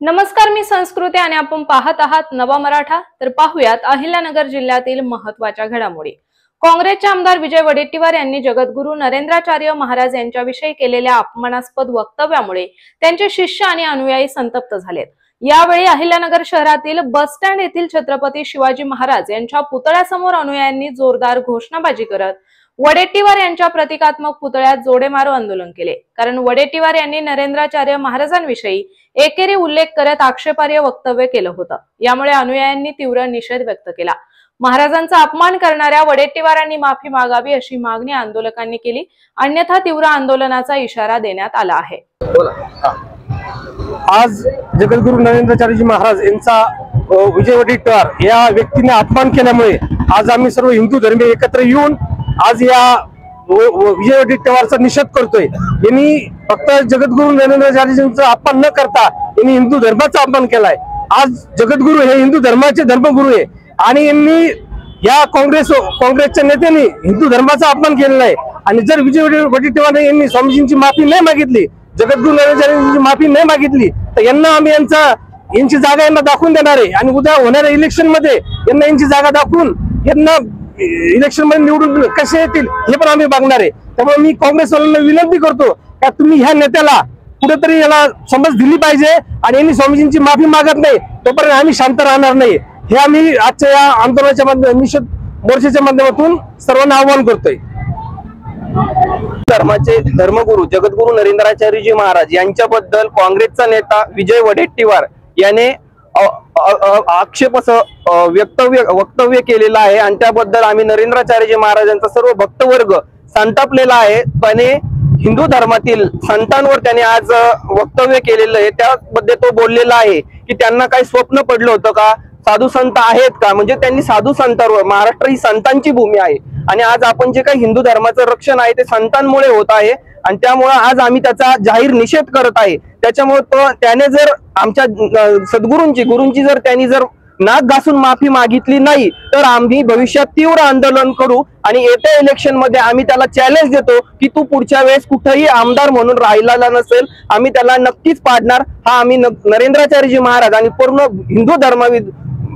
नमस्कार, मी संस्कृती आणि आपण पाहत आहात नवा मराठा। तर पाहूयात अहिल्यानगर जिल्ह्यातील महत्त्वाच्या घडामोडी। काँग्रेसचे आमदार विजय वडेट्टीवार यांनी जगद्गुरू नरेंद्राचार्य महाराज यांच्याविषयी केलेल्या अपमानास्पद वक्तव्यामुळे त्यांचे शिष्य आणि अनुयायी संतप्त झालेत। यावेळी अहिल्यानगर शहरातील बस स्टँड येथील छत्रपती शिवाजी महाराज यांच्या पुतळ्यासमोर अनुयायांनी जोरदार घोषणाबाजी करत वडेट्टीवार यांच्या प्रतिकात्मक पुतळ्यात जोडेमारो आंदोलन केले। कारण वडेट्टीवार यांनी नरेंद्राचार्य महाराजांविषयी एकेरी उल्लेख करत आक्षेपार्ह वक्तव्य केलं होतं। यामुळे अनुयायांनी तीव्र निषेध व्यक्त केला। महाराजांचा अपमान करणाऱ्या वडेट्टीवारांनी माफी मागावी अशी मागणी आंदोलकांनी केली, अन्यथा तीव्र आंदोलनाचा इशारा देण्यात आला आहे। आज जगद्गुरू नरेंद्राचार्यजी महाराज यांचा विजय वडेट्टीवार या व्यक्तीने अपमान केल्यामुळे आज आम्ही सर्व हिंदू धर्मीय एकत्र येऊन आज या विजय वडेट्टीवारचा निषेध करतोय। यांनी फक्त जगद्गुरू नरेंद्राचार्यजींचा अपमान न करता यांनी हिंदू धर्माचा अपमान केलाय। आज जगद्गुरू हे हिंदू धर्माचे धर्मगुरू आहे आणि यांनी या काँग्रेसच्या नेत्यांनी हिंदू धर्माचा अपमान केलेला आहे। आणि जर विजय वडेट्टीवार यांनी स्वामीजींची माफी नाही मागितली, जगद्गुरू नरेंद्राचार्यजींची माफी नाही मागितली, तर यांना आम्ही यांची जागा यांना दाखवून देणार आहे आणि उद्या होणाऱ्या इलेक्शन मध्ये यांना यांची जागा दाखवून यांना इलेक्शन मध्ये निवडून कसे येतील हे पण आम्ही बघणार आहे। त्यामुळे मी काँग्रेसवाल्यांना विनंती करतो की तुम्ही ह्या नेत्याला कुठेतरी याला समज दिली पाहिजे आणि यांनी स्वामीजींची माफी मागत नाही तोपर्यंत आम्ही शांत राहणार नाही। हे आम्ही आजच्या या आंदोलनाच्या निषेध मोर्चाच्या माध्यमातून सर्वांना आवाहन करतोय। धर्माचे धर्मगुरू जगद्गुरू नरेंद्राचार्यजी महाराज यांच्याबद्दल काँग्रेसचा नेता विजय वडेट्टीवार याने आक्षेपार्ह वक्तव्य केलेलं आहे आणि त्याबद्दल आम्ही नरेंद्राचार्यजी महाराजांचा सर्व भक्तवर्ग संतापलेला आहे। त्याने हिंदू धर्मातील संतांवर त्याने आज वक्तव्य केलेलं आहे। त्यामध्ये तो बोललेला आहे की त्यांना काही स्वप्न पडलं होतं का, साधू संत आहेत का, म्हणजे त्यांनी साधू संतांवर, महाराष्ट्र ही संतांची भूमी आहे आणि आज आपण जे काही हिंदू धर्माचं रक्षण आहे ते संतांमुळे होत आहे आणि त्यामुळे आज आम्ही त्याचा जाहीर निषेध करत आहे। त्याच्यामुळे त्याने जर आमच्या गुरूंची जर त्यांनी जर नाक घासून माफी मागितली नाही तर आम्ही भविष्यात तीव्र आंदोलन करू आणि येत्या इलेक्शन मध्ये आम्ही त्याला चॅलेंज देतो की तू पुढच्या वेळेस कुठेही आमदार म्हणून राहिलेला नसेल, आम्ही त्याला नक्कीच पाडणार। हा आम्ही नरेंद्राचार्यजी महाराज आणि पूर्ण हिंदू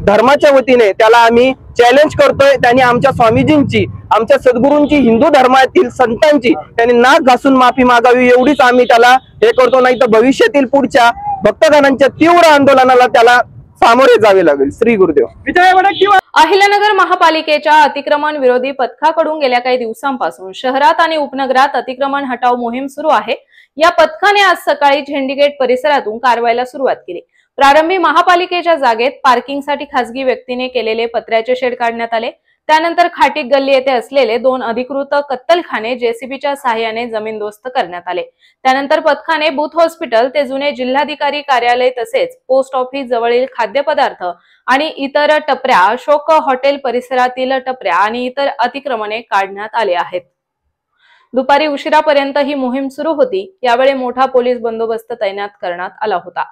धर्माच्या वतीने त्याला आम्ही चॅलेंज करतोय। त्यांनी आमच्या स्वामीजींची, आमच्या सद्गुरूंची, हिंदू धर्मातील संतांची त्यांनी नाक घासून माफी मागावी एवढीच आम्ही त्याला हे करतो, नाही तर भविष्यातील पुढच्या भक्तगणांच्या तीव्र आंदोलनाला त्याला सामोरे जावे लागेल। श्री गुरुदेव। अहिल्यानगर महापालिकेच्या अतिक्रमण विरोधी पथकाकडून गेल्या काही दिवसांपासून शहरात आणि उपनगरात अतिक्रमण हटाव मोहीम सुरू आहे। या पथकाने आज सकाळी झेंडीगेट परिसरातून कारवाईला सुरुवात केली। प्रारंभी महापालिकेच्या जागेत पार्किंगसाठी खासगी व्यक्तीने केलेले पत्र्याचे शेड काढण्यात आले। त्यानंतर खाटीक गल्ली येथे असलेले 2 अधिकृत कत्तलखाने जेसीबीच्या सहाय्याने जमीनदोस्त करण्यात आले। त्यानंतर पथकाने बूथ हॉस्पिटल ते जुने जिल्हाधिकारी कार्यालय तसेच पोस्ट ऑफिस जवळील खाद्यपदार्थ आणि इतर टपऱ्या, अशोक हॉटेल परिसरातील टपऱ्या आणि इतर अतिक्रमणे काढण्यात आले आहेत। दुपारी उशिरापर्यंत ही मोहीम सुरू होती। यावेळी मोठा पोलीस बंदोबस्त तैनात करण्यात आला होता।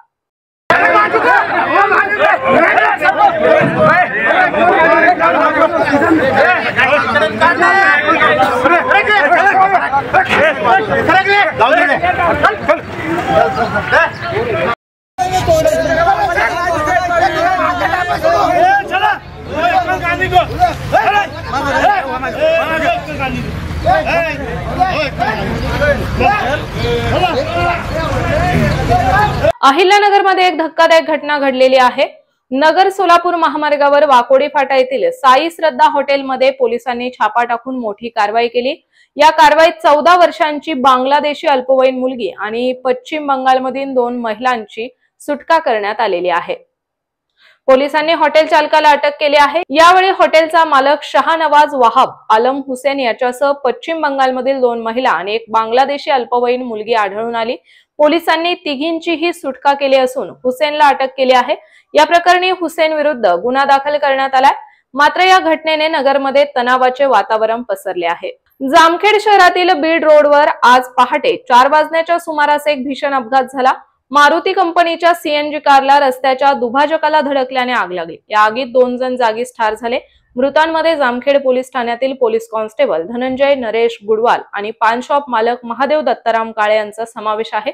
अहिल्यानगर मध्ये एक धक्कादायक घटना घडलेली आहे। नगर सोलापूर महामार्गावर वाकोडी फाटा येथील साई श्रद्धा हॉटेलमध्ये पोलिसांनी छापा टाकून मोठी कारवाई केली। या कारवाईत 14 वर्षांची बांगलादेशी अल्पवयीन मुलगी आणि पश्चिम बंगालमधील 2 महिलांची सुटका करण्यात आलेली आहे। पोलिसांनी हॉटेल चालकाला अटक केली आहे। यावेळी हॉटेलचा मालक शाहनवाज वहाब आलम हुसेन याच्यासह पश्चिम बंगालमधील 2 महिला आणि एक बांगलादेशी अल्पवयीन मुलगी आढळून आली। पोलिसांनी तिघींचीही सुटका केली असून हुसेनला अटक केली आहे। या प्रकरणी हुसेन विरुद्ध गुन्हा दाखल करण्यात आलाय। मात्र या घटनेने नगरमध्ये तणावाचे वातावरण पसरले आहे। जामखेड शहरातील बीड रोडवर आज पहाटे 4 वाजण्याच्या सुमारास एक भीषण अपघात झाला। मारुती कंपनीच्या सीएनजी कारला रस्त्याच्या दुभाजकाला धडकल्याने आग लागली। या आगीत 2 जण जागीच ठार झाले। मृतांमध्ये जामखेड पोलीस ठाण्यातील पोलीस कॉन्स्टेबल धनंजय नरेश गुडवाल आणि पान शॉप मालक महादेव दत्ताराम काळे यांचा समावेश आहे।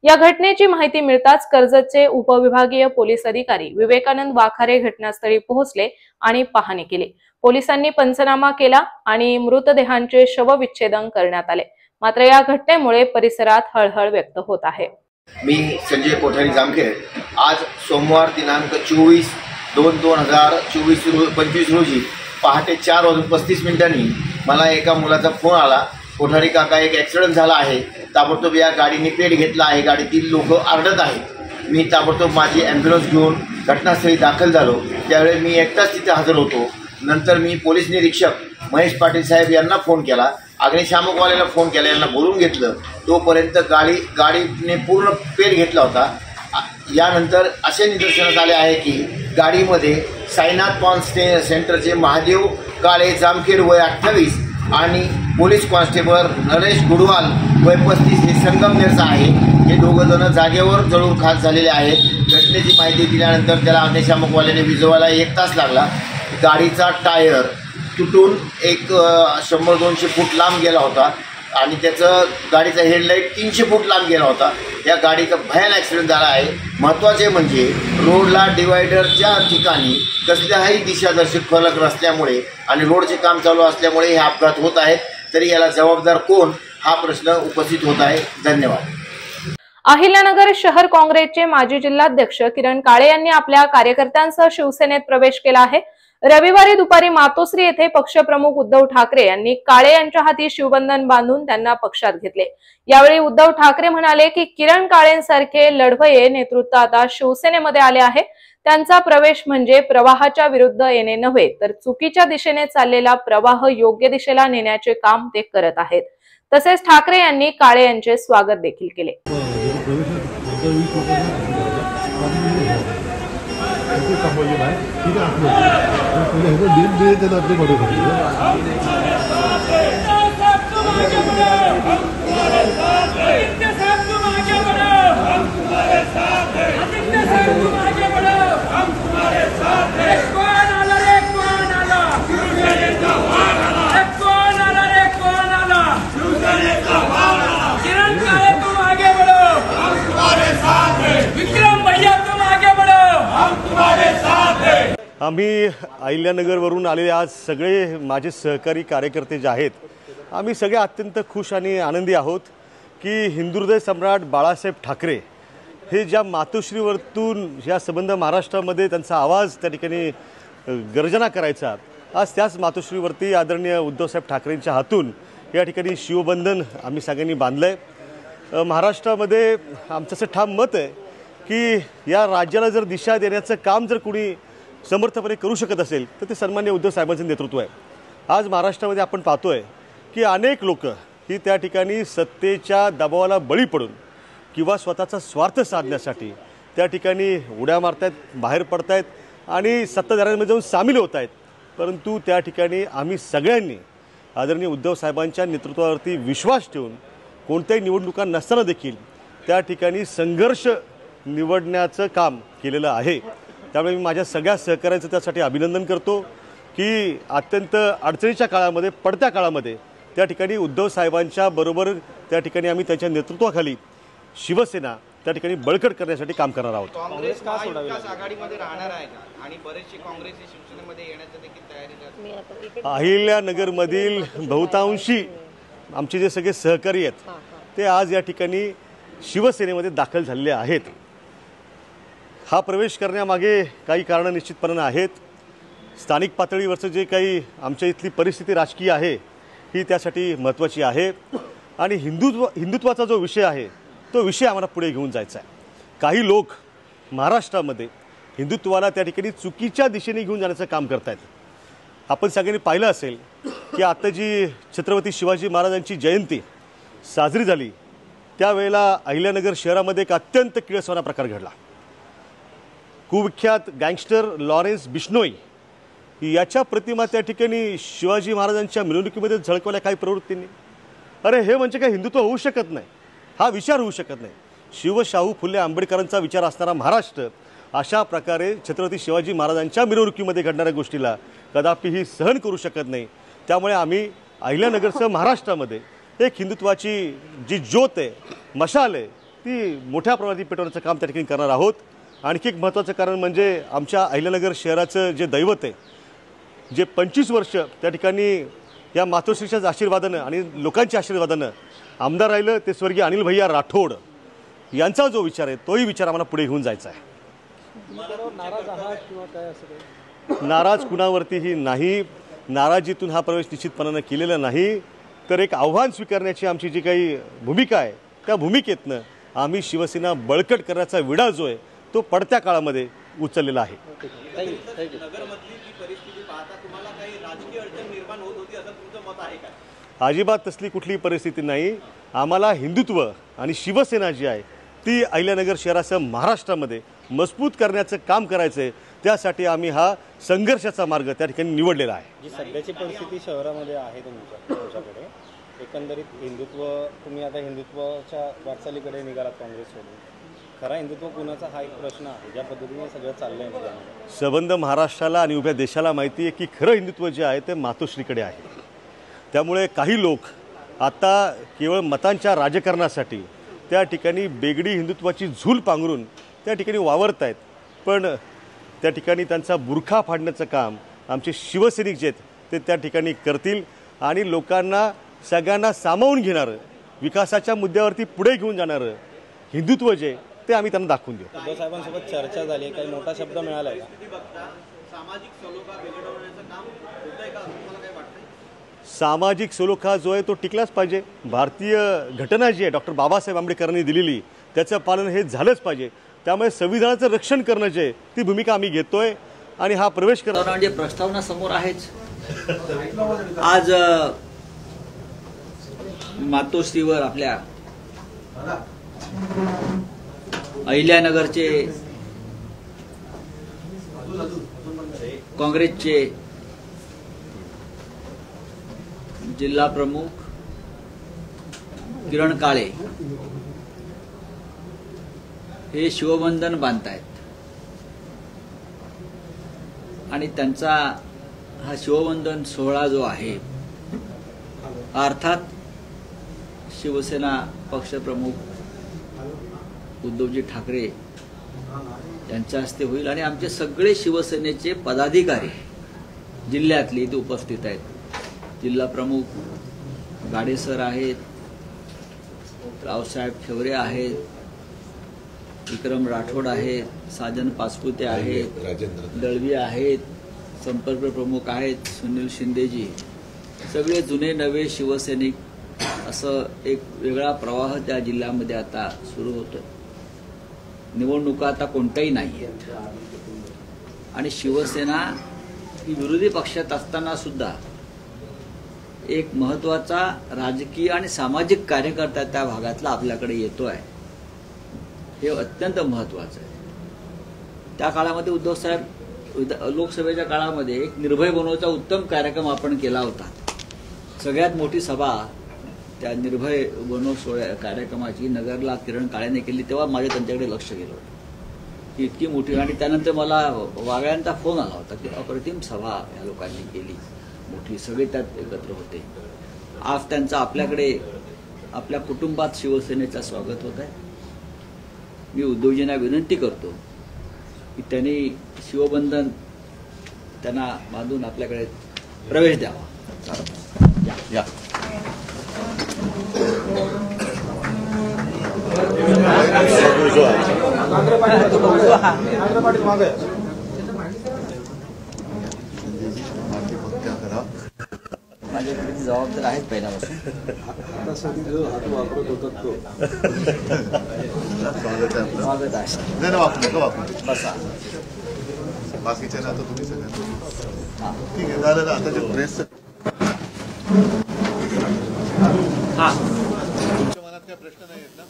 या घटनेची माहिती मिळताच कर्जतचे उपविभागीय पोलीस अधिकारी विवेकानंद वाखारे घटनास्थळी पोहोचले आणि पाहणी केली। पोलिसांनी पंचनामा केला आणि मृतदेहांचे शवविच्छेदन करण्यात आले। मात्र या घटनेमुळे परिसरात हळहळ व्यक्त होत आहे। मी संजय कोठारी जामखेड आज सोमवार दिनांक 24/2/2025 रोजी पहाटे 4:35 मला एका मुलाचा फोन आला, कोठारी काका एक ॲक्सिडेंट झाला आहे, ताबडतोब या गाडीने पेट घेतला आहे, गाडीतील लोक आरडत आहेत। मी ताबडतोब माझी ॲम्ब्युलन्स घेऊन घटनास्थळी दाखल झालो। त्यावेळी मी एकटाच तिथे हजर होतो। नंतर मी पोलीस निरीक्षक महेश पाटील साहेब यांना फोन केला, अग्निशामकवाल्याला फोन केला, यांना बोलून घेतलं। तोपर्यंत गाडीने पूर्ण पेट घेतला होता। यानंतर असे निदर्शनास आले आहे की गाडीमध्ये साईनाथ पॉन सेंटरचे महादेव काळे जामखेड वय 28 आणि पोलीस कॉन्स्टेबल नरेश गुडवाल वय 35 हे संगमनेरचा आहे। हे दोघंजण जागेवर जळून खाक झालेले आहेत। घटनेची माहिती दिल्यानंतर त्याला अग्निशामकवाल्याने विझवायला 1 तास लागला। गाडीचा टायर तुटून एक 100-200 फूट लांब गेला होता आणि त्याचं गाडीचा हेडलाईट 300 फूट लांब गेला होता। या गाडीचा भयानक ॲक्सिडेंट झाला आहे। महत्त्वाचे म्हणजे रोडला डिवायडरच्या ठिकाणी कसल्याही दिशादर्शक फलक नसल्यामुळे आणि रोडचे काम चालू असल्यामुळे हे अपघात होत आहेत। तरी याला जबाबदार कोण हा प्रश्न उपस्थित होत आहे। धन्यवाद। अहिल्यानगर शहर काँग्रेसचे माजी जिल्हाध्यक्ष किरण काळे यांनी आपल्या कार्यकर्त्यांसह शिवसेनेत प्रवेश केला आहे। रविवारी दुपारी मातोश्री येथे पक्षप्रमुख उद्धव ठाकरे यांनी काळे यांच्या हाती शिवबंधन बांधून त्यांना पक्षात घेतले। यावेळी उद्धव ठाकरे म्हणाले की किरण काळेंसारखे लढवय्ये नेतृत्व आता शिवसेनेमध्ये आले आहे। त्यांचा प्रवेश म्हणजे प्रवाहाच्या विरुद्ध येणे नव्हे, तर चुकीच्या दिशेने चाललेला प्रवाह योग्य दिशेला नेण्याचे काम ते करत आहेत। तसेच ठाकरे यांनी काळे यांचे स्वागत देखील केले। आम्ही अहिल्यानगरवरून आलेले आज सगळे माझे सहकारी कार्यकर्ते जे आहेत, आम्ही सगळे अत्यंत खुश आणि आनंदी आहोत की हिंदुहृदय सम्राट बाळासाहेब ठाकरे हे ज्या मातोश्रीवरतून या संबंध महाराष्ट्रामध्ये त्यांचा आवाज त्या ठिकाणी गर्जना करायचा, आज त्याच मातोश्रीवरती आदरणीय उद्धवसाहेब ठाकरेंच्या हातून या ठिकाणी शिवबंधन आम्ही सगळ्यांनी बांधलं आहे। महाराष्ट्रामध्ये आमचं असं ठाम मत आहे की या राज्याला जर दिशा देण्याचं काम जर कोणी समर्थपणे करू शकत असेल तर ते सन्माननीय उद्धव साहेबांचं नेतृत्व आहे। आज महाराष्ट्रामध्ये आपण पाहतोय की अनेक लोक ही त्या ठिकाणी सत्तेच्या दबावाला बळी पडून किंवा स्वतःचा स्वार्थ साधण्यासाठी त्या ठिकाणी उड्या मारतायत, बाहेर पडतायत आणि सत्ताधाऱ्यांमध्ये जाऊन सामील होत आहेत। परंतु त्या ठिकाणी आम्ही सगळ्यांनी आदरणीय उद्धव साहेबांच्या नेतृत्वावरती विश्वास ठेवून कोणत्याही निवडणुका नसताना देखील त्या ठिकाणी संघर्ष निवडण्याचं काम केलेलं आहे। त्यामुळे मी माझ्या सगळ्या सहकार्याचं त्यासाठी अभिनंदन करतो की अत्यंत अडचणीच्या काळामध्ये, पडत्या काळामध्ये त्या ठिकाणी उद्धव साहेबांच्या बरोबर त्या ठिकाणी आम्ही त्यांच्या नेतृत्वाखाली शिवसेना त्या ठिकाणी बळकट करण्यासाठी काम करणार आहोत। काँग्रेस आघाडीमध्ये राहणार आहे का आणि बरेचसे काँग्रेस शिवसेनेमध्ये येण्याची देखील तयारी अहिल्यानगरमधील बहुतांशी आमचे जे सगळे सहकारी आहेत ते आज या ठिकाणी शिवसेनेमध्ये दाखल झालेले आहेत। हा प्रवेश करण्यामागे काही कारणं निश्चितपणे आहेत। स्थानिक पातळीवरचं जे काही आमच्या इथली परिस्थिती राजकीय आहे ही त्यासाठी महत्त्वाची आहे आणि हिंदुत्वाचा जो विषय आहे तो विषय आम्हाला पुढे घेऊन जायचा आहे। काही लोक महाराष्ट्रामध्ये हिंदुत्वाला त्या ठिकाणी चुकीच्या दिशेने घेऊन जाण्याचं काम करत आहेत। आपण सगळ्यांनी पाहिलं असेल की आता जी छत्रपती शिवाजी महाराजांची जयंती साजरी झाली त्यावेळेला अहिल्यानगर शहरामध्ये एक अत्यंत किळसवाना प्रकार घडला। कुविख्यात गँगस्टर लॉरेन्स बिश्नोई याच्या प्रतिमा त्या ठिकाणी शिवाजी महाराजांच्या मिरवणुकीमध्ये झळकवल्या काही प्रवृत्तींनी। अरे हे म्हणजे काय हिंदुत्व होऊ शकत नाही, हा विचार होऊ शकत नाही। शिवशाहू फुले आंबेडकरांचा विचार असणारा महाराष्ट्र अशा प्रकारे छत्रपती शिवाजी महाराजांच्या मिरवणुकीमध्ये घडणाऱ्या गोष्टीला कदापिही सहन करू शकत नाही। त्यामुळे आम्ही अहिल्यानगरसह महाराष्ट्रामध्ये एक हिंदुत्वाची जी ज्योत आहे, मशाल आहे, ती मोठ्या प्रमाणात पेटवण्याचं काम त्या ठिकाणी करणार आहोत। आणखी एक महत्त्वाचं कारण म्हणजे आमच्या अहिल्यानगर शहराचं जे दैवत आहे, जे 25 वर्ष त्या ठिकाणी या मातोश्रीच्या आशीर्वादानं आणि लोकांच्या आशीर्वादानं आमदार राहिलं, ते स्वर्गीय अनिल भैया राठोड यांचा जो विचार आहे, तोही विचार आम्हाला पुढे घेऊन जायचा आहे। नाराज कुणावरतीही नाही, नाराजीतून हा प्रवेश निश्चितपणानं केलेला नाही, तर एक आव्हान स्वीकारण्याची आमची जी काही भूमिका आहे, त्या भूमिकेतनं आम्ही शिवसेना बळकट करण्याचा विडा जो आहे तो पडत्या काळामध्ये उचललेला आहे। अजिबात तसली कुठलीही परिस्थिती नाही। आम्हाला हिंदुत्व आणि शिवसेना जी आहे ती अहिल्यानगर शहरासह महाराष्ट्रामध्ये मजबूत करण्याचं काम करायचं आहे। त्यासाठी आम्ही हा संघर्षाचा मार्ग त्या ठिकाणी निवडलेला आहे। जी सध्याची परिस्थिती शहरामध्ये आहे तुमच्याकडे, एकंदरीत हिंदुत्व, तुम्ही आता हिंदुत्वाच्या वाटचालीकडे निघालात काँग्रेस सोडून, खरा हिंदुत्व कुणाचा हा एक प्रश्न आहे। ज्या पद्धतीने सगळं चाललंय संबंध महाराष्ट्राला आणि उभ्या देशाला माहिती आहे की खरं हिंदुत्व जे आहे ते मातोश्रीकडे आहे। त्यामुळे काही लोक आता केवळ मतांच्या राजकारणासाठी त्या ठिकाणी बेगडी हिंदुत्वाची झूल पांघरून त्या ठिकाणी वावरत आहेत, पण त्या ठिकाणी त्यांचा बुरखा फाडण्याचं काम आमचे शिवसैनिक जे आहेत ते त्या ठिकाणी करतील आणि लोकांना सगळ्यांना सामावून घेणारं, विकासाच्या मुद्द्यावरती पुढे घेऊन जाणारं हिंदुत्व जे ते आम्ही त्यांना दाखवून देऊ। उद्धव साहेबांसोबत चर्चा झाली, काही मोठा शब्द मिळाला आहे? सामाजिक सलोखा जो आहे तो टिकलाच पाहिजे। भारतीय घटना जी आहे डॉक्टर बाबासाहेब आंबेडकरांनी दिलेली, त्याचं पालन हे झालंच पाहिजे। त्यामुळे संविधानाचं रक्षण करणं जे ती भूमिका आम्ही घेतोय आणि हा प्रवेश करणं म्हणजे प्रस्तावना समोर आहेच। आज मातोश्रीवर आपल्या अहिल्यानगरचे काँग्रेसचे जिल्हा प्रमुख किरण काळे हे शिवबंधन बांधतायत आणि त्यांचा हा शिवबंधन सोहळा जो आहे अर्थात शिवसेना पक्षप्रमुख उद्धवजी ठाकरे यांच्या हस्ते होईल आणि आमचे सगळे शिवसेनेचे पदाधिकारी जिल्ह्यातले इथे उपस्थित आहेत। जिल्हा प्रमुख गाडे सर आहेत, रावसाहेब ठेवरे आहेत, विक्रम राठोड आहेत, साजन पाचपुते आहेत, दळवी आहेत, संपर्क प्रमुख आहेत, सुनील शिंदेजी, सगळे जुने नवे शिवसैनिक, असं एक वेगळा प्रवाह त्या जिल्ह्यामध्ये आता सुरू होतो। निवडणुका आता कोणत्याही नाही आहेत आणि शिवसेना ही विरोधी पक्षात असताना सुद्धा एक महत्त्वाचा राजकीय आणि सामाजिक कार्यकर्ता त्या भागातला आपल्याकडे येतोय, हे अत्यंत महत्त्वाचं आहे। त्या काळामध्ये उद्धव साहेब लोकसभेच्या काळामध्ये एक निर्भय बनवचा उत्तम कार्यक्रम आपण केला होता। सगळ्यात मोठी सभा त्या निर्भय बनव सोहळ्या कार्यक्रमाची नगरला किरण काळेने केली, तेव्हा माझं त्यांच्याकडे लक्ष गेलं होतं की इतकी मोठी। आणि त्यानंतर मला वागळ्यांचा फोन आला होता की अप्रतिम सभा या लोकांनी केली, मोठी, सगळे त्यात एकत्र होते। आज त्यांचं आपल्याकडे आपल्या कुटुंबात शिवसेनेचं स्वागत होत आहे। मी उद्धवजींना विनंती करतो की त्यांनी शिवबंधन त्यांना बांधून आपल्याकडे प्रवेश द्यावा। या माझ्याकडे जबाबदार आहेत पहिल्यापासून। स्वागत आहे बसा। बाकीच्या ना तुम्ही सगळ्यांना ठीक आहे झालं आता जे प्रेस हा तुमच्या मनात काय प्रश्न नाही आहेत ना?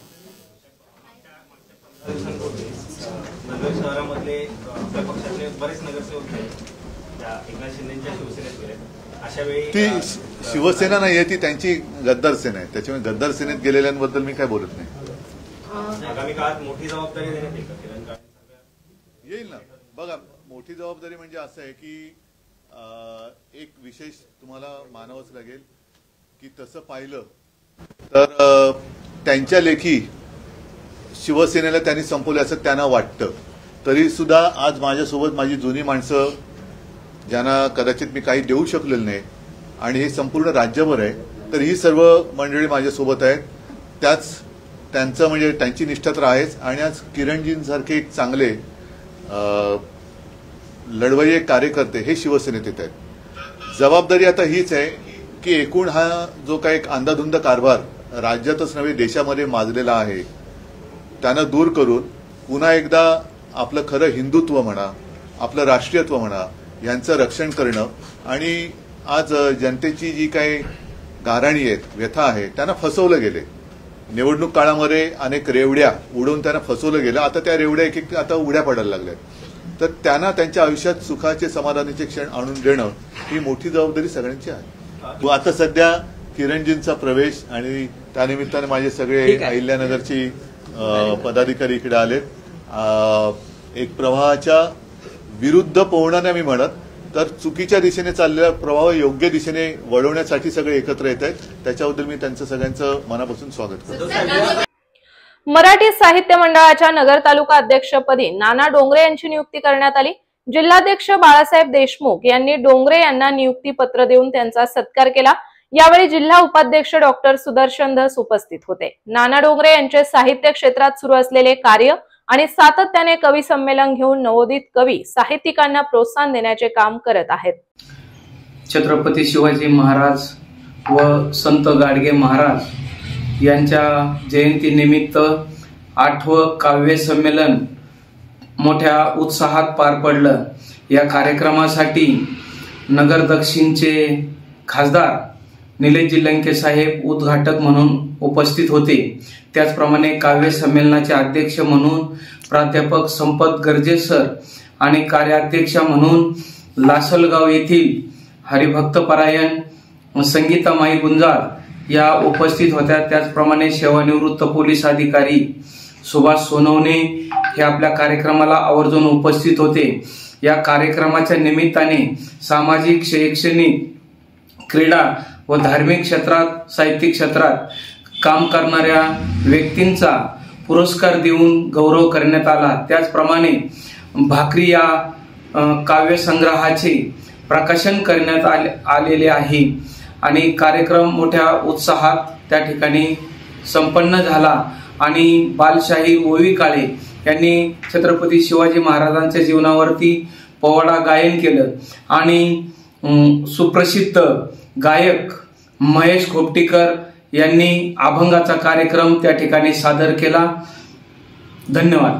नगर शहरामधले आपल्या पक्षातले बरेच नगरसेवक एकनाथ शिंदेच्या शिवसेनेत गेले, अशा वेळी ती शिवसेना नाही आहे, ती त्यांची गद्दार सेना आहे। त्याच्यामुळे गद्दार सेनेत गेलेल्यांबद्दल मी काय बोलत नाही। आगामी काळात मोठी जबाबदारी देण्यात येईल येईल ना। बघा, मोठी जबाबदारी म्हणजे असं आहे की एक विशेष तुम्हाला मानावंच लागेल की तसं पाहिलं तर त्यांच्या लेखी शिवसेनेला त्यांनी संपवले असं त्यांना वाटतं. तरी सुद्धा आज माझ्यासोबत माझी जुनी माणसं ज्यांना कदाचित मी काही देऊ शकलेलं नाही आणि हे संपूर्ण राज्यभर आहे, तर ही सर्व मंडळी माझ्यासोबत आहेत. त्यांचं म्हणजे त्यांची निष्ठा तर आहेच. आणि आज किरणजींसारखे एक चांगले लढवय्ये कार्यकर्ते हे शिवसेनेत येत आहेत. जबाबदारी आता हीच आहे की एकूण हा जो काही एक अंधाधुंद कारभार राज्यातच नव्हे देशामध्ये माजलेला आहे त्यांना दूर करून पुन्हा एकदा आपलं खरं हिंदुत्व म्हणा, आपलं राष्ट्रीयत्व म्हणा यांचं रक्षण करणं. आणि आज जनतेची जी काही गाऱ्हाणी आहेत, व्यथा आहे, त्यांना फसवलं गेले. निवडणूक काळामध्ये अनेक रेवड्या उडवून त्यांना फसवलं गेलं. आता त्या रेवड्या एक एक आता उड्या पडायला लागल्या. तर त्यांना त्यांच्या आयुष्यात सुखाचे समाधानाचे क्षण आणून देणं ही मोठी जबाबदारी सगळ्यांची आहे. आता सध्या किरणजींचा प्रवेश आणि त्यानिमित्ताने माझे सगळे अहिल्यानगरची पदाधिकारी इकडे आलेत. एक प्रवाहाच्या विरुद्ध पोहणं नाही मी म्हणत, तर चुकीच्या दिशेने चाललेला प्रवाह योग्य दिशेने वळवण्यासाठी सगळे एकत्र येत आहेत. त्याच्याबद्दल मी त्यांचं सगळ्यांचं मनापासून स्वागत करतो. मराठी साहित्य मंडळाच्या नगर तालुका अध्यक्षपदी नाना डोंगरे यांची नियुक्ती करण्यात आली. जिल्हाध्यक्ष बाळासाहेब देशमुख यांनी डोंगरे यांना नियुक्ती पत्र देऊन त्यांचा सत्कार केला. यावेळी जिल्हा उपाध्यक्ष डॉक्टर सुदर्शन धस उपस्थित होते. नाना डोंगरे यांचे साहित्य क्षेत्रात सुरू असलेले कार्य आणि सातत्याने कवी संमेलन घेऊन नवोदित कवी साहित्यिकांना प्रोत्साहन देण्याचे काम करत आहेत. छत्रपती शिवाजी महाराज व संत गाडगे महाराज यांच्या जयंतीनिमित्त 8वं काव्य संमेलन मोठ्या उत्साहात पार पडलं. या कार्यक्रमासाठी नगर दक्षिणचे खासदार निलेश जिल्लंके साहेब उद्घाटक म्हणून उपस्थित होते. त्याचप्रमाणे काव्य संमेलनाचे अध्यक्ष म्हणून प्राध्यापक संपत गर्जे सर आणि कार्याध्यक्षा म्हणून लासलगाव येथील हरिभक्तपरायण संगीतामाई गुंजाळ या उपस्थित होत्या. त्याचप्रमाणे सेवानिवृत्त पोलीस अधिकारी सुभाष सोनवणे हे आपल्या कार्यक्रमाला आवर्जून उपस्थित होते. या कार्यक्रमाच्या निमित्ताने सामाजिक, शैक्षणिक, क्रीडा व धार्मिक क्षेत्रात, साहित्यिक क्षेत्रात काम करणाऱ्या व्यक्तींचा पुरस्कार देऊन गौरव करण्यात आला. त्याचप्रमाणे भाकरी या काव्य संग्रहाचे प्रकाशन करण्यात आलेले आहे आणि कार्यक्रम मोठ्या उत्साहात त्या ठिकाणी संपन्न झाला. आणि बालशाही ओवी काळे यांनी छत्रपती शिवाजी महाराजांच्या जीवनावरती पोवाडा गायन केलं आणि सुप्रसिद्ध गायक महेश खोपटीकर यांनी अभंगाचा कार्यक्रम त्या ठिकाणी सादर केला. धन्यवाद.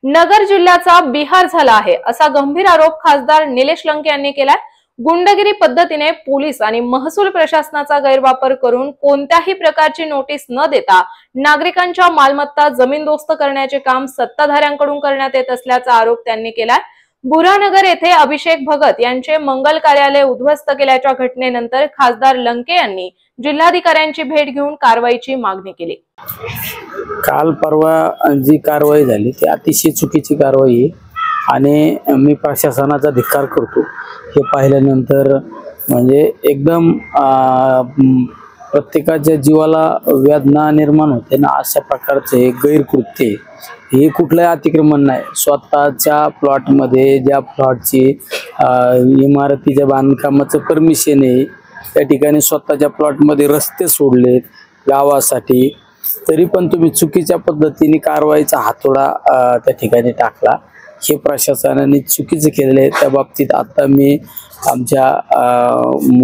नगर जिल्ह्याचा बिहार झाला आहे असा गंभीर आरोप खासदार निलेश लंके यांनी केलाय. गुंडगिरी पद्धतीने पोलीस आणि महसूल प्रशासनाचा गैरवापर करून कोणत्याही प्रकारची नोटीस न देता नागरिकांच्या मालमत्ता जमीनदोस्त करण्याचे काम सत्ताधाऱ्यांकडून करण्यात येत असल्याचा आरोप त्यांनी केलाय. बुरानगर येथे अभिषेक भगत यांचे मंगल कार्यालय उद्ध्वस्त केल्याच्या घटनेनंतर खासदार लंके यांनी जिल्हाधिकाऱ्यांची भेट घेऊन कारवाईची मागणी केली. काल परवा जी कारवाई झाली ती अतिशय चुकीची कारवाई आहे आणि मी प्रशासनाचा धिक्कार करतो. हे पाहिल्यानंतर म्हणजे एकदम प्रत्येकाच्या जीवाला वेदना निर्माण होते ना. अशा प्रकारचे गैरकृत्य हे कुठलंही अतिक्रमण नाही. स्वतःच्या प्लॉटमध्ये ज्या प्लॉटची इमारतीच्या बांधकामाचं परमिशन आहे त्या ठिकाणी स्वतःच्या प्लॉटमध्ये रस्ते सोडलेत गावासाठी, तरी पण तुम्ही चुकीच्या पद्धतीने कारवाईचा हातोडा त्या ठिकाणी टाकला. हे प्रशासनाने चुकीचं केलेलं आहे. त्या बाबतीत आता मी आमच्या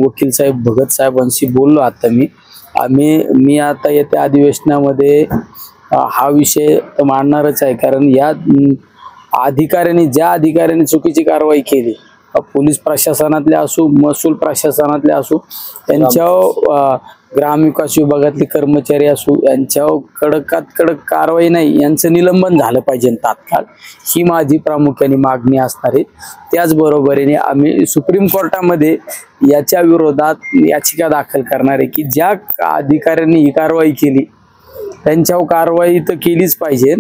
वकील साहेब भगत साहेबांशी बोललो. आता मी आता येत्या अधिवेशनामध्ये हा विषय मांडणारच आहे. कारण या अधिकाऱ्यांनी ज्या अधिकाऱ्यांनी चुकीची कारवाई केली, पोलीस प्रशासनातले असो, महसूल प्रशासनातले असो, त्यांच्यावर ग्रामविकास विभागातले कर्मचारी असो, यांच्यावर कडकात कडक कारवाई नाही, यांचं निलंबन झालं पाहिजे तात्काळ. ही माझी प्रामुख्याने मागणी असणार आहे. त्याचबरोबरीने आम्ही सुप्रीम कोर्टामध्ये याच्या विरोधात याचिका दाखल करणार आहे की ज्या अधिकाऱ्यांनी ही कारवाई केली त्यांच्यावर कारवाई तर केलीच पाहिजे,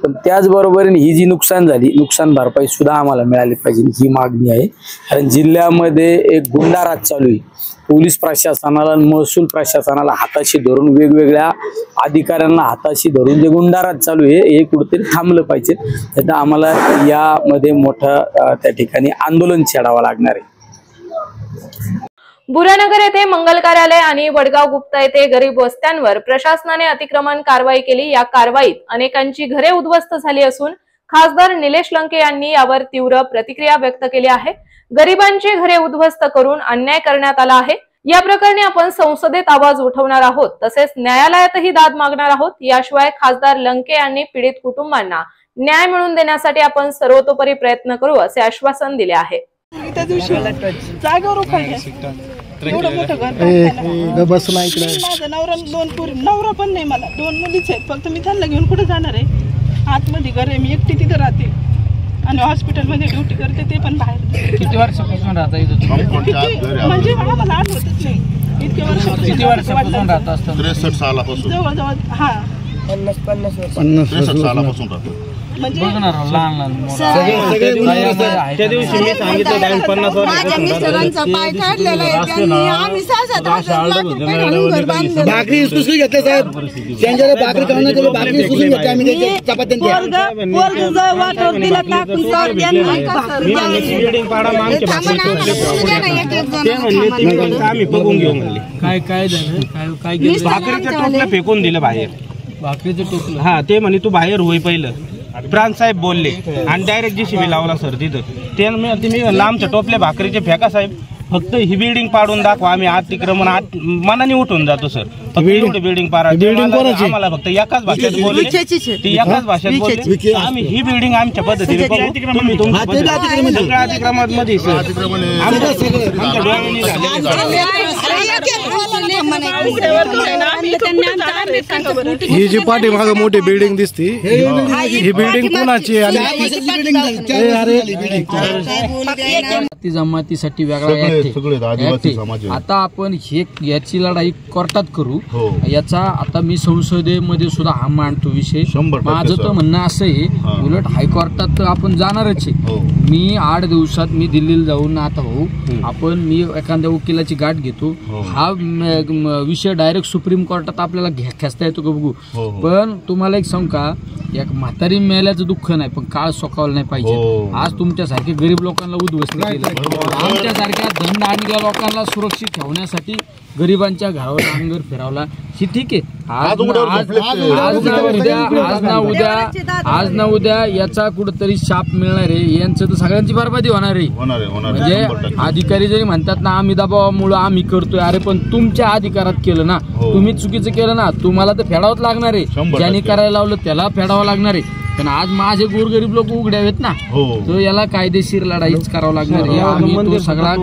पण त्याचबरोबर ही जी नुकसान झाली, नुकसान भरपाई सुद्धा आम्हाला मिळाली पाहिजे ही मागणी आहे. कारण जिल्ह्यामध्ये एक गुंडाराज चालू आहे. पोलीस प्रशासनाला आणि महसूल प्रशासनाला हाताशी धरून, वेगवेगळ्या अधिकाऱ्यांना हाताशी धरून जे गुंडाराज चालू आहे हे कुठेतरी थांबलं पाहिजे. तर आम्हाला यामध्ये मोठं त्या ठिकाणी आंदोलन छेडावं लागणार आहे. बुरानगर येथे मंगल कार्यालय आणि वडगाव गुप्ता येथे गरीब वस्त्यांवर प्रशासनाने अतिक्रमण कारवाई केली. या कारवाईत अनेकांची घरे उद्ध्वस्त झाली असून खासदार निलेश लंके यांनी यावर तीव्र प्रतिक्रिया व्यक्त केली आहे. गरिबांची घरे उद्ध्वस्त करून अन्याय करण्यात आला आहे. या प्रकरणी आपण संसदेत आवाज उठवणार आहोत, तसेच न्यायालयातही दाद मागणार आहोत. याशिवाय खासदार लंके यांनी पीडित कुटुंबांना न्याय मिळवून देण्यासाठी आपण सर्वतोपरी प्रयत्न करू असे आश्वासन दिले आहे. त्या दिवशी जागेवर एवढं मोठं घर बसला इकडे. माझा नवरा, 2 पोरी, नवरा पण नाही, मला 2 मुलीच आहेत. फक्त मी त्यांना घेऊन कुठे जाणार आहे? आतमध्ये घर आहे, मी एकटी तिथे राहते आणि हॉस्पिटलमध्ये ड्युटी करते, ते पण बाहेर. किती वर्षापासून राहता इथं? म्हणजे आम्हाला आठवतच नाही. इतके वर्षापासून राहत असतात. 63 सालापासून जवळजवळ. हा 50 सालापासून राहतो. म्हणजे त्या दिवशी मी सांगितलं 50 माझ्या मिस्टरांचा पाय काढलेला आहे त्यांनी. आम्ही 6-7 लाख रुपये घालून घर बांधलं. भाकरी उसुसली घेतले साहेब, त्यांच्याकडे भाकरी खाऊन दिली, भाकरी उसुसली घेतली आम्ही. पोरगा वाटवर दिला टाकून सर बिल्डिंग पाडा आमच्या आम्ही बघून घेऊ म्हणले. काय काय झालं? काय भाकरीचं टोपलं फेकून दिलं बाहेर. भाकरीचं टोपलं? हा, ते म्हणे तू बाहेर होई पहिलं. प्रांत साहेब बोलले आणि डायरेक्ट JCB लावला सर तिथं. ते मी लांबच्या टोपल्या भाकरीचे फेका साहेब, फक्त ही बिल्डिंग पाडून दाखवा, आम्ही अतिक्रमण मनाने उठून जातो सर. बिल्डिंग आम्हाला फक्त एकाच भाषेत बोलले, ती एकाच भाषेत बोलले. आम्ही ही बिल्डिंग आमच्या पद्धतीने सगळ्या अतिक्रमणामध्ये ही जी पाठीमागे मोठी बिल्डिंग दिसती, ही बिल्डिंग कोणाची? जाती जमातीसाठी वेगळा आता आपण याची लढाई कोर्टात करू. याचा आता मी संसदेमध्ये सुद्धा हा मांडतो विषय. माझं तर म्हणणं असं आहे, उलट हायकोर्टात आपण जाणारच आहे. मी 8 दिवसात मी दिल्लीला जाऊन आता मी एखाद्या वकिलाची गाठ घेतो. हा विषय डायरेक्ट सुप्रीम कोर्टात आपल्याला खेचता येतो का बघू. पण तुम्हाला एक सांगू का, एक म्हातारी मेल्याचं दुःख नाही, पण काळ सोकावलं नाही पाहिजे. आज तुमच्यासारखे गरीब लोकांना उद्ध्वस्त केलं, आमच्यासारख्या धन आणलेल्या लोकांना सुरक्षित ठेवण्यासाठी गरिबांच्या घरावर अंगर फिरवला. ही ठीक आहे. आज ना उद्या याचा कुठेतरी शाप मिळणार आहे. यांचं तर सगळ्यांची बरबादी होणार आहे. म्हणजे अधिकारी जरी म्हणतात ना आम्ही दबावामुळे आम्ही करतोय, अरे पण तुमच्या अधिकारात केलं ना, तुम्ही चुकीचं केलं ना, तुम्हाला तर फेडावंच लागणार आहे. ज्यांनी करायला लावलं त्याला फेडावं लागणार आहे. पण आज माझे गोरगरीब लोक उघडे आहेत ना, तर याला कायदेशीर लढाईच करावं लागणार आहे. आम्ही तो सगळा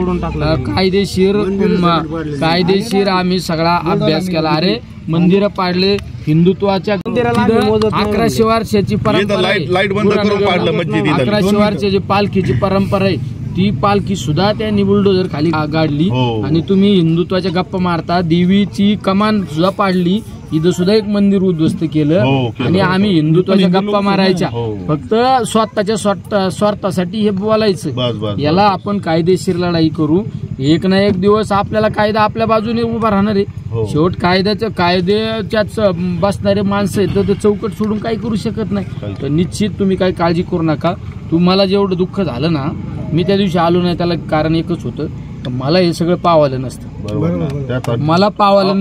कायदेशीर आम्ही सगळा अभ्यास केला. अरे मंदिरं पाडले, हिंदुत्वाच्या 1100 वर्षाची परंपरा आहे. 1100 वर्षाची पालखीची परंपरा आहे. ती पालखी सुद्धा त्यांनी बुलडोजर खाली गाडली आणि तुम्ही हिंदुत्वाच्या गप्पा मारता. देवीची कमान सुद्धा पाडली, इथं सुद्धा एक मंदिर उद्ध्वस्त केलं आणि आम्ही हिंदुत्वाच्या गप्पा मारायच्या. फक्त स्वतःच्या स्वार्थासाठी हे बोलायचं. याला आपण कायदेशीर लढाई करू. एक ना एक दिवस आपल्याला कायदा आपल्या बाजूने उभा राहणार आहे. शेवट कायद्याच्याच बसणारे माणसं आहेत, तर चौकट सोडून काही करू शकत नाही. तर निश्चित तुम्ही काही काळजी करू नका. तुम्हाला जेवढं दुःख झालं ना, मी त्या दिवशी आलो नाही त्याला कारण एकच होतं, मला हे सगळं पावालं नसतं. मला पावालं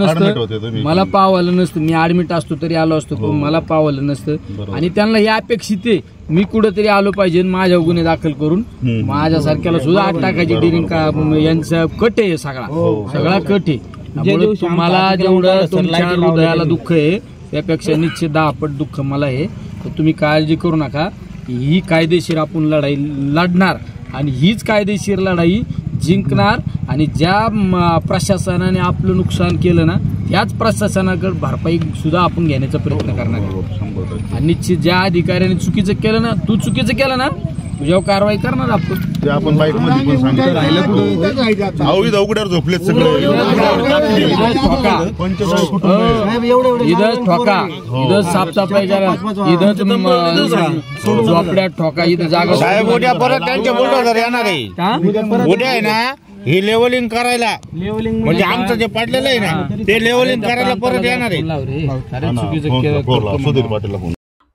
नसतं. मी ऍडमिट असतो तरी आलो असतो, पण मला पावालं नसतं. आणि त्यांना हे अपेक्षित आहे मी कुठेतरी आलो पाहिजे, माझ्या गुन्हे दाखल करून माझ्यासारख्याला सुद्धा आत टाकायची डिरिंग का यांचा कट आहे. सगळा कट आहे. तुम्हाला जेवढं तुमच्या हृदयाला दुःख आहे त्यापेक्षा निश्चित 10 पट दुःख मला आहे. तर तुम्ही काळजी करू नका. ही कायदेशीर आपण लढाई लढणार आणि हीच कायदेशीर लढाई जिंकणार. आणि ज्या प्रशासनाने आपलं नुकसान केलं ना, त्याच प्रशासनाकडे भरपाई सुद्धा आपण घेण्याचा प्रयत्न करणार. आणि निश्चित ज्या अधिकाऱ्याने चुकीचं केलं ना, तू चुकीचं केलं ना, तुझ्यावर कारवाई करणार आपण. ते आपण बाईक मध्ये पण सांगितलं राहिलं कुठं अवघी अवघड्यावर झोपलेत सगळे. इथं ठोका, इथं साफसफाई करा, इथं झोपड्यात ठोका, इथं जागा. साहेब उद्या परत त्यांच्या बुलडोझर येणार आहे. उद्या आहे ना ही लेवलिंग करायला, म्हणजे आमचं जे पडलेलं आहे ना ते लेवलिंग करायला परत येणार आहे.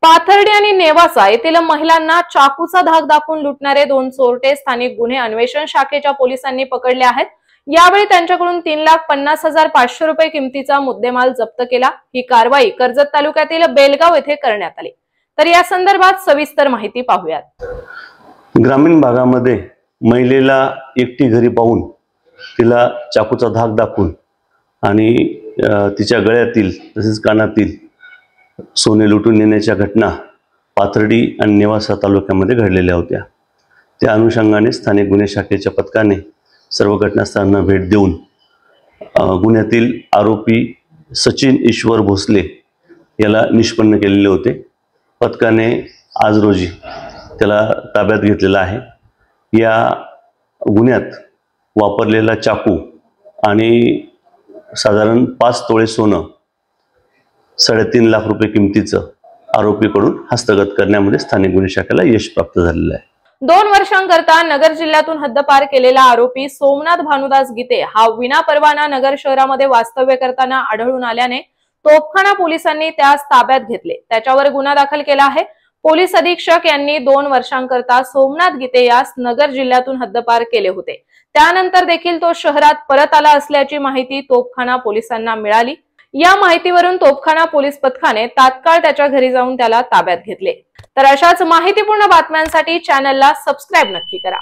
पाथर्डी आणि नेवासा येथील महिलांना चाकूचा धाक दाखवून लुटणारे 2 चोरटे स्थानिक गुन्हे अन्वेषण शाखेच्या पोलिसांनी पकडले आहेत. यावेळी त्यांच्याकडून 3,50,500 रुपये किमतीचा मुद्देमाल जप्त केला. ही कारवाई कर्जत तालुक्यातील बेलगाव येथे करण्यात आली. तर या संदर्भात सविस्तर माहिती पाहूयात. ग्रामीण भागामध्ये महिलेला एकटी घरी पाहून तिला चाकूचा धाक दाखवून आणि तिच्या गळ्यातील तसेच कानातील सोने लुटून नेण्याच्या घटना पाथर्डी आणि नेवासा तालुक्यामध्ये घडलेल्या होत्या. त्या अनुषंगाने स्थानिक गुन्हे शाखेच्या पथकाने सर्व घटनास्थळांना भेट देऊन गुन्ह्यातील आरोपी सचिन ईश्वर भोसले याला निष्पन्न केलेले होते. पथकाने आज रोजी त्याला ताब्यात घेतलेला आहे. या गुन्ह्यात वापरलेला चाकू आणि साधारण 5 तोळे सोनं 3.5 लाख रुपये किमतीचं आरोपीकडून हस्तगत करण्यामध्ये स्थानिक गुन्हे शाखेला यश प्राप्त झालेलं आहे. 2 वर्षांकरता नगर जिल्ह्यातून हद्दपार केलेला आरोपी सोमनाथ भानुदास गीते हा विनापरवाना नगर शहरामध्ये वास्तव्य करताना आढळून आल्याने तोफखाना पोलिसांनी त्यास ताब्यात घेतले. त्याच्यावर गुन्हा दाखल केला आहे. पोलीस अधीक्षक यांनी 2 वर्षांकरता सोमनाथ गीते यास नगर जिल्ह्यातून हद्दपार केले होते. त्यानंतर देखील तो शहरात परत आला असल्याची माहिती तोफखाना पोलिसांना मिळाली. या माहितीवरून तोफखाना पोलीस पथकाने तात्काळ त्याच्या घरी जाऊन त्याला ताब्यात घेतले. तर अशाच माहितीपूर्ण बातम्यांसाठी चॅनलला सबस्क्राईब नक्की करा.